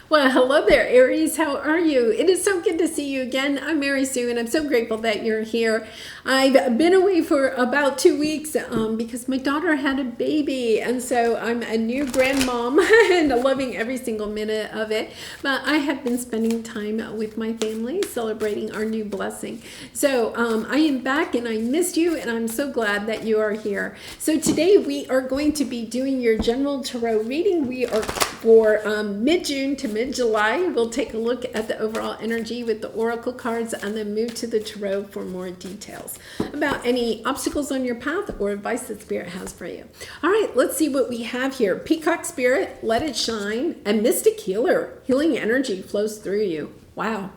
Well, hello there, Aries. How are you? It is so good to see you again. I'm Mary Sue, and I'm so grateful that you're here. I've been away for about 2 weeks because my daughter had a baby, and so I'm a new grandmom and loving every single minute of it. But I have been spending time with my family, celebrating our new blessing. So I am back, and I missed you, and I'm so glad that you are here. So today we are going to be doing your general tarot reading. We are for mid-June to mid-July. We'll take a look at the overall energy with the oracle cards and then move to the tarot for more details about any obstacles on your path or advice that Spirit has for you. All right, let's see what we have here. Peacock Spirit, let it shine, and Mystic Healer, healing energy flows through you. Wow.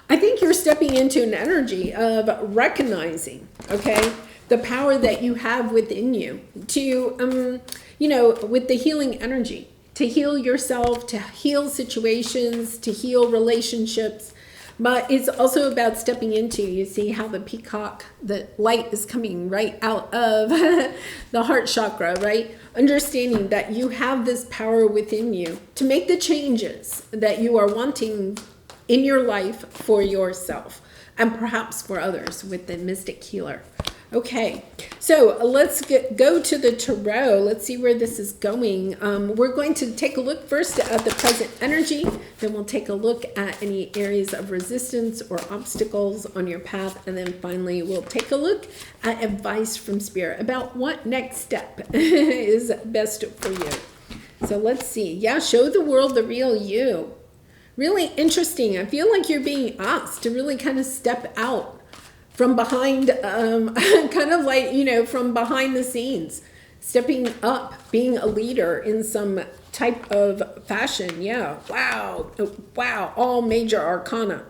I think you're stepping into an energy of recognizing, okay, the power that you have within you to, with the healing energy, to heal yourself, to heal situations, to heal relationships. But it's also about stepping into, you see how the peacock, the light is coming right out of the heart chakra, right? Understanding that you have this power within you to make the changes that you are wanting in your life for yourself and perhaps for others with the Mystic Healer. Okay, so let's go to the tarot. Let's see where this is going. We're going to take a look first at the present energy. Then we'll take a look at any areas of resistance or obstacles on your path. And then finally, we'll take a look at advice from Spirit about what next step is best for you. So let's see. Yeah, show the world the real you. Really interesting. I feel like you're being asked to really kind of step out from behind, kind of like, from behind the scenes, stepping up, being a leader in some type of fashion. Yeah, wow, wow, all major arcana.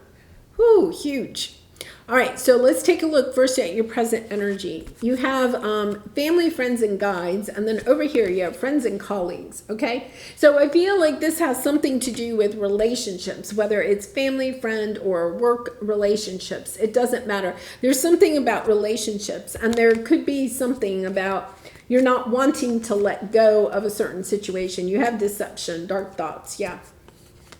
Whoo, huge. All right, so let's take a look first at your present energy. You have family, friends, and guides, and then over here you have friends and colleagues, okay? So I feel like this has something to do with relationships, whether it's family, friend, or work relationships. It doesn't matter. There's something about relationships, and there could be something about you're not wanting to let go of a certain situation. You have deception, dark thoughts, yeah.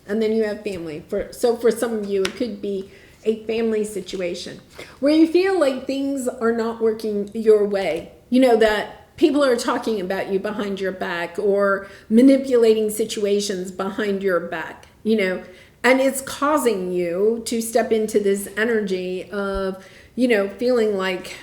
And then you have family. So for some of you, it could be a family situation where you feel like things are not working your way. That people are talking about you behind your back or manipulating situations behind your back, and it's causing you to step into this energy of, feeling like,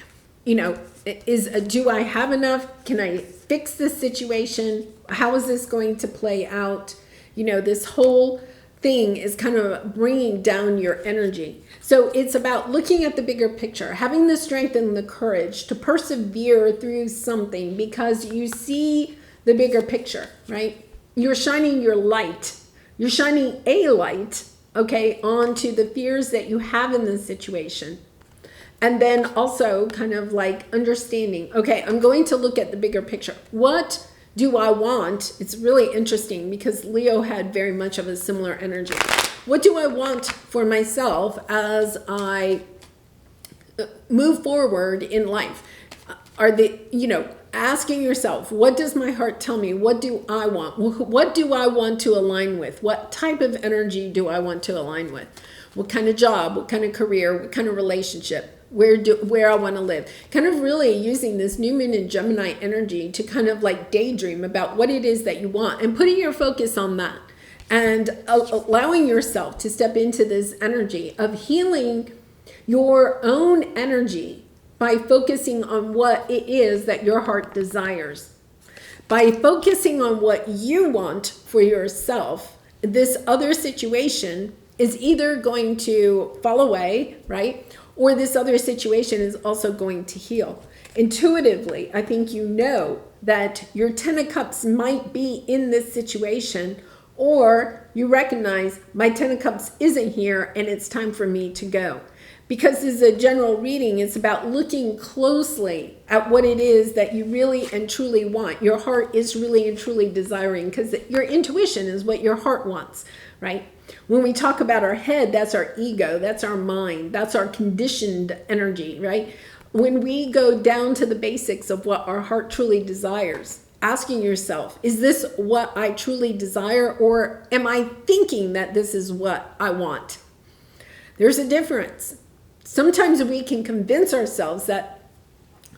do I have enough? Can I fix this situation? How is this going to play out? This whole thing is kind of bringing down your energy. So it's about looking at the bigger picture, having the strength and the courage to persevere through something because you see the bigger picture, right? You're shining your light. You're shining a light, okay, onto the fears that you have in this situation. And then also kind of like understanding, okay, I'm going to look at the bigger picture. What do I want? It's really interesting because Leo had very much of a similar energy. What do I want for myself as I move forward in life? Asking yourself, what does my heart tell me? What do I want? What do I want to align with? What type of energy do I want to align with? What kind of job? What kind of career? What kind of relationship? Where I want to live. Kind of really using this new moon in Gemini energy to kind of like daydream about what it is that you want and putting your focus on that and allowing yourself to step into this energy of healing your own energy by focusing on what it is that your heart desires. By focusing on what you want for yourself, this other situation is either going to fall away, right? Or this other situation is also going to heal. Intuitively, I think you know that your 10 of Cups might be in this situation, or you recognize my 10 of Cups isn't here and it's time for me to go. Because this is a general reading, it's about looking closely at what it is that you really and truly want. Your heart is really and truly desiring because your intuition is what your heart wants, right? When we talk about our head, that's our ego, that's our mind, that's our conditioned energy, right? When we go down to the basics of what our heart truly desires, asking yourself, is this what I truly desire, or am I thinking that this is what I want? There's a difference. Sometimes we can convince ourselves that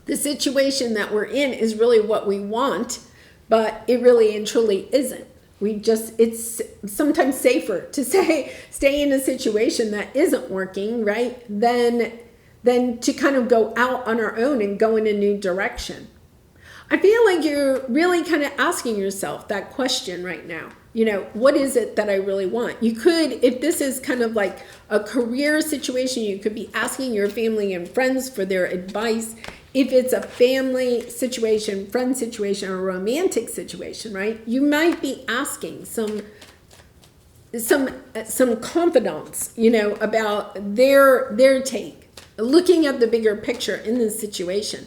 the situation that we're in is really what we want, but it really and truly isn't. It's sometimes safer to stay in a situation that isn't working, right? Than to kind of go out on our own and go in a new direction. I feel like you're really kind of asking yourself that question right now. What is it that I really want? You could, if this is kind of like a career situation, you could be asking your family and friends for their advice. If it's a family situation, friend situation, or romantic situation, right? You might be asking some confidants, about their take, looking at the bigger picture in this situation.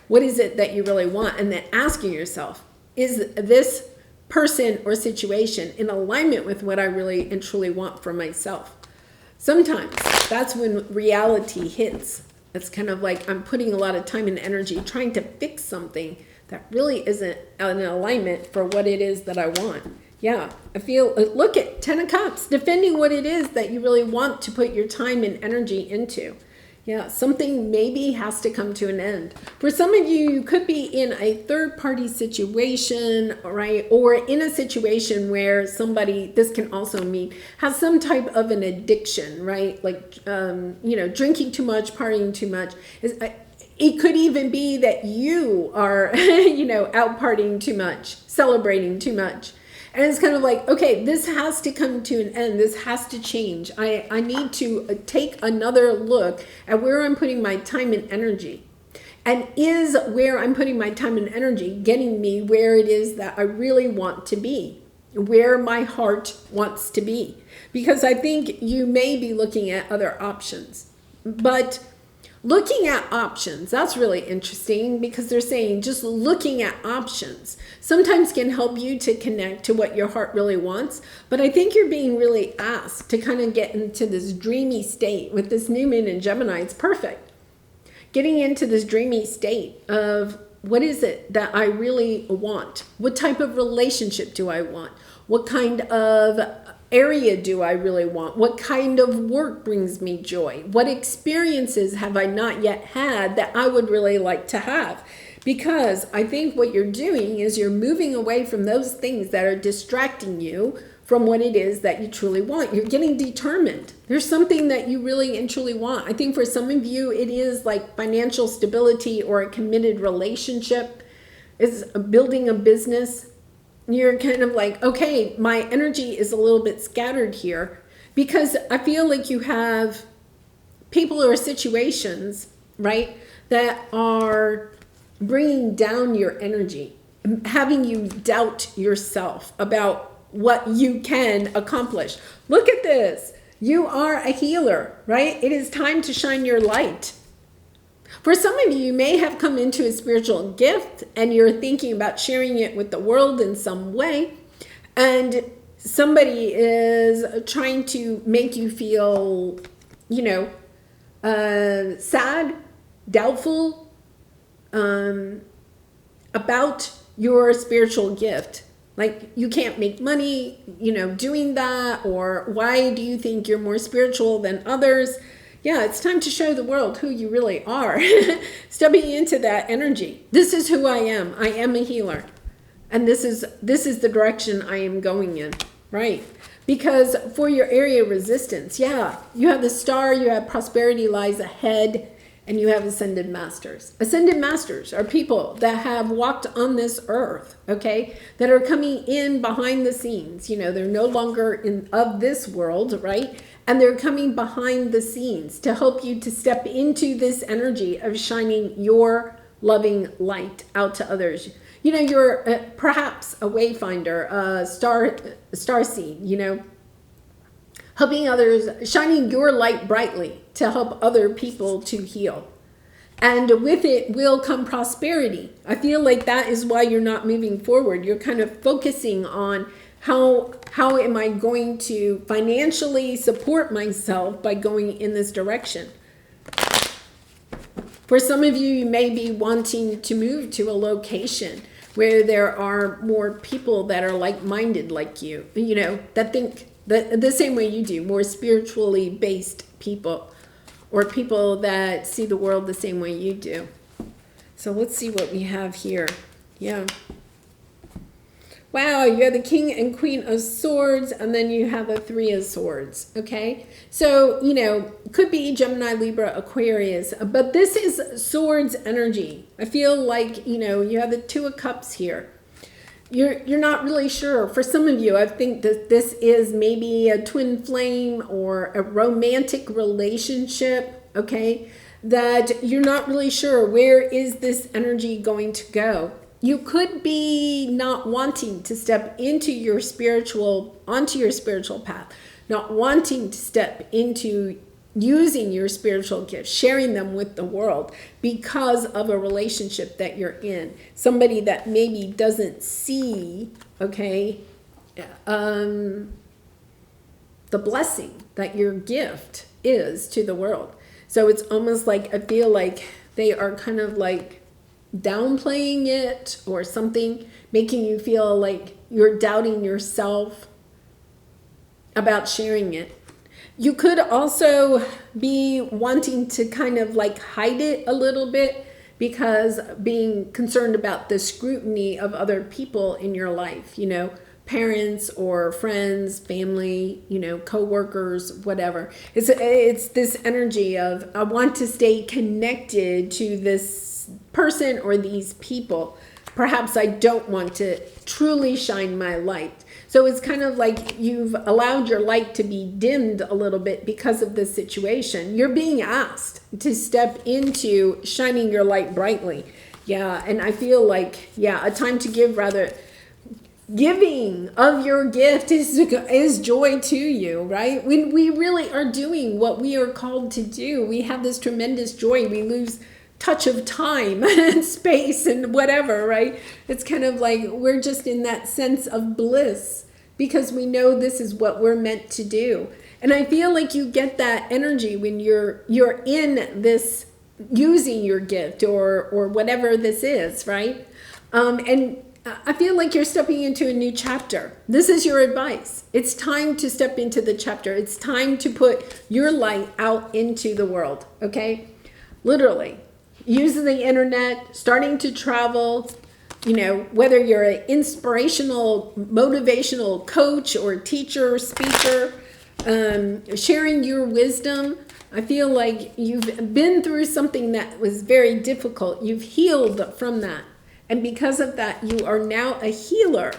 What is it that you really want? And then asking yourself, is this person or situation in alignment with what I really and truly want for myself? Sometimes that's when reality hits. It's kind of like I'm putting a lot of time and energy trying to fix something that really isn't in alignment for what it is that I want. Yeah, I feel, look at 10 of Cups, defending what it is that you really want to put your time and energy into. Yeah, something maybe has to come to an end. For some of you, you could be in a third-party situation, right? Or in a situation where somebody, this can also mean, has some type of an addiction, right? Like, drinking too much, partying too much. It could even be that you are, out partying too much, celebrating too much. And it's kind of like, okay, this has to come to an end. This has to change. I need to take another look at where I'm putting my time and energy. And is where I'm putting my time and energy getting me where it is that I really want to be, where my heart wants to be? Because I think you may be looking at other options. But looking at options, that's really interesting, because they're saying just looking at options sometimes can help you to connect to what your heart really wants. But I think you're being really asked to kind of get into this dreamy state with this new moon in Gemini. It's perfect. Getting into this dreamy state of what is it that I really want? What type of relationship do I want? What kind of area do I really want? What kind of work brings me joy? What experiences have I not yet had that I would really like to have? Because I think what you're doing is you're moving away from those things that are distracting you from what it is that you truly want. You're getting determined. There's something that you really and truly want. I think for some of you, it is like financial stability or a committed relationship. It's building a business. You're kind of like, okay, my energy is a little bit scattered here, because I feel like you have people or situations, right, that are bringing down your energy, having you doubt yourself about what you can accomplish. Look at this. You are a healer, right? It is time to shine your light. For some of you, you may have come into a spiritual gift and you're thinking about sharing it with the world in some way. And somebody is trying to make you feel, sad, doubtful about your spiritual gift. Like, you can't make money, doing that, or why do you think you're more spiritual than others? Yeah, it's time to show the world who you really are. Stepping into that energy. This is who I am. I am a healer. And this is the direction I am going in, right? Because for your area of resistance, yeah, you have the star, you have prosperity lies ahead, and you have ascended masters. Ascended masters are people that have walked on this earth, okay, that are coming in behind the scenes. They're no longer of this world, right? And they're coming behind the scenes to help you to step into this energy of shining your loving light out to others. You're perhaps a wayfinder, a star seed, helping others, shining your light brightly to help other people to heal. And with it will come prosperity. I feel like that is why you're not moving forward. You're kind of focusing on how am I going to financially support myself by going in this direction. For some of you, you may be wanting to move to a location where there are more people that are like-minded like you, that think the same way you do, more spiritually based people, or people that see the world the same way you do. So let's see what we have here. Yeah. Wow, you have the King and Queen of Swords, and then you have a Three of Swords, okay? So, could be Gemini, Libra, Aquarius, but this is Swords energy. I feel like, you have the Two of Cups here. You're not really sure. For some of you, I think that this is maybe a twin flame or a romantic relationship, okay? That you're not really sure, where is this energy going to go? You could be not wanting to step onto your spiritual path, not wanting to step into using your spiritual gifts, sharing them with the world because of a relationship that you're in. Somebody that maybe doesn't see, okay, the blessing that your gift is to the world. So it's almost like, I feel like they are kind of like downplaying it or something, making you feel like you're doubting yourself about sharing it. You could also be wanting to kind of like hide it a little bit because being concerned about the scrutiny of other people in your life, parents or friends, family, co-workers, whatever. It's this energy of, I want to stay connected to this person or these people. Perhaps I don't want to truly shine my light. So it's kind of like you've allowed your light to be dimmed a little bit because of this situation. You're being asked to step into shining your light brightly. Yeah, and I feel like, a time to give, rather. Giving of your gift is joy to you, right? When we really are doing what we are called to do, we have this tremendous joy. We lose touch of time and space and whatever, right? It's kind of like we're just in that sense of bliss because we know this is what we're meant to do. And I feel like you get that energy when you're in this, using your gift or whatever this is, right? And I feel like you're stepping into a new chapter. This is your advice. It's time to step into the chapter. It's time to put your light out into the world, okay? Literally. Using the internet, starting to travel, whether you're an inspirational, motivational coach or teacher, speaker, sharing your wisdom. I feel like you've been through something that was very difficult. You've healed from that. And because of that, you are now a healer.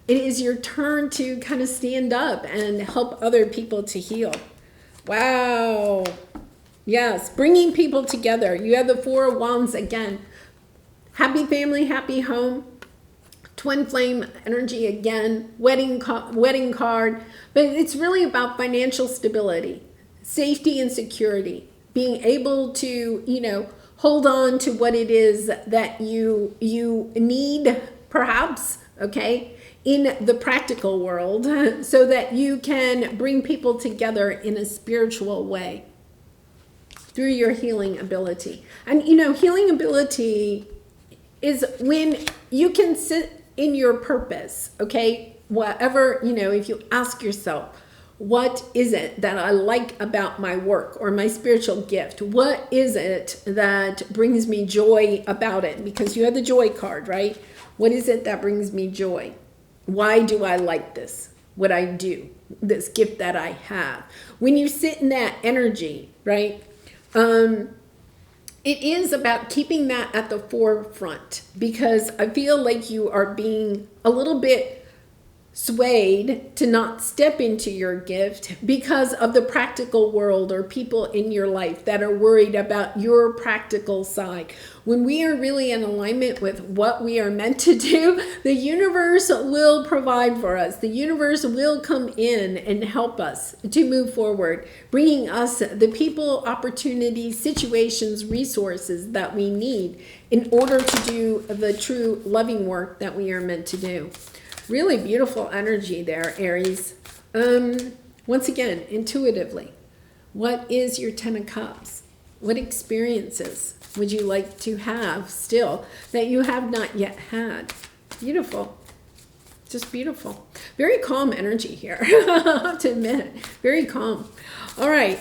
It is your turn to kind of stand up and help other people to heal. Wow. Yes, bringing people together. You have the Four of Wands again. Happy family, happy home. Twin flame energy again. Wedding card. But it's really about financial stability, safety and security. Being able to, hold on to what it is that you need, perhaps, okay, in the practical world, so that you can bring people together in a spiritual way through your healing ability. And, healing ability is when you can sit in your purpose, okay? Whatever, if you ask yourself, what is it that I like about my work or my spiritual gift? What is it that brings me joy about it? Because you have the joy card, right? What is it that brings me joy? Why do I like this? What I do, this gift that I have. When you sit in that energy, right? It is about keeping that at the forefront, because I feel like you are being a little bit swayed to not step into your gift because of the practical world or people in your life that are worried about your practical side. When we are really in alignment with what we are meant to do, the universe will provide for us. The universe will come in and help us to move forward, bringing us the people, opportunities, situations, resources that we need in order to do the true loving work that we are meant to do. Really beautiful energy there, Aries. Once again, intuitively, what is your Ten of Cups? What experiences would you like to have still that you have not yet had? Beautiful. Just beautiful. Very calm energy here, I have to admit. Very calm. All right.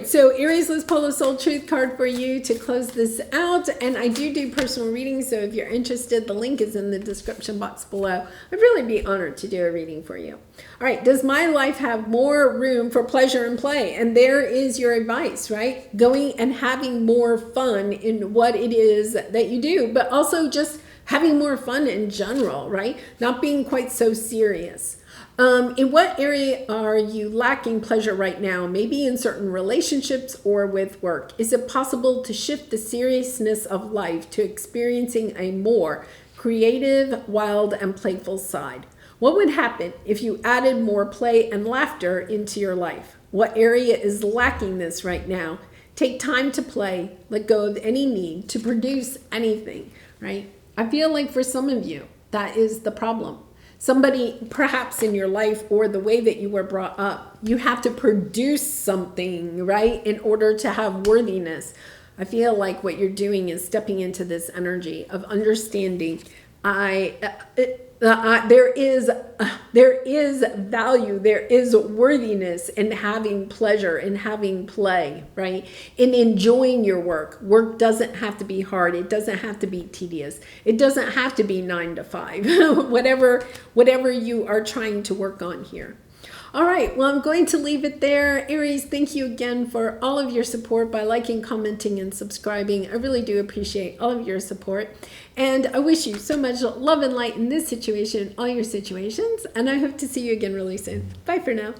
So Aries, let's pull a soul truth card for you to close this out. And I do personal readings, so if you're interested, the link is in the description box below. I'd really be honored to do a reading for you. All right. Does my life have more room for pleasure and play? And there is your advice, right? Going and having more fun in what it is that you do, but also just having more fun in general, right? Not being quite so serious. In what area are you lacking pleasure right now? Maybe in certain relationships or with work. Is it possible to shift the seriousness of life to experiencing a more creative, wild, and playful side? What would happen if you added more play and laughter into your life? What area is lacking this right now? Take time to play, let go of any need to produce anything, right? I feel like for some of you, that is the problem. Somebody perhaps in your life or the way that you were brought up, you have to produce something, right, in order to have worthiness. I feel like what you're doing is stepping into this energy of understanding there is value, there is worthiness in having pleasure, in having play, right? In enjoying your work. Work doesn't have to be hard. It doesn't have to be tedious. It doesn't have to be 9 to 5, whatever you are trying to work on here. All right, well, I'm going to leave it there. Aries, thank you again for all of your support by liking, commenting, and subscribing. I really do appreciate all of your support. And I wish you so much love and light in this situation, all your situations. And I hope to see you again really soon. Bye for now.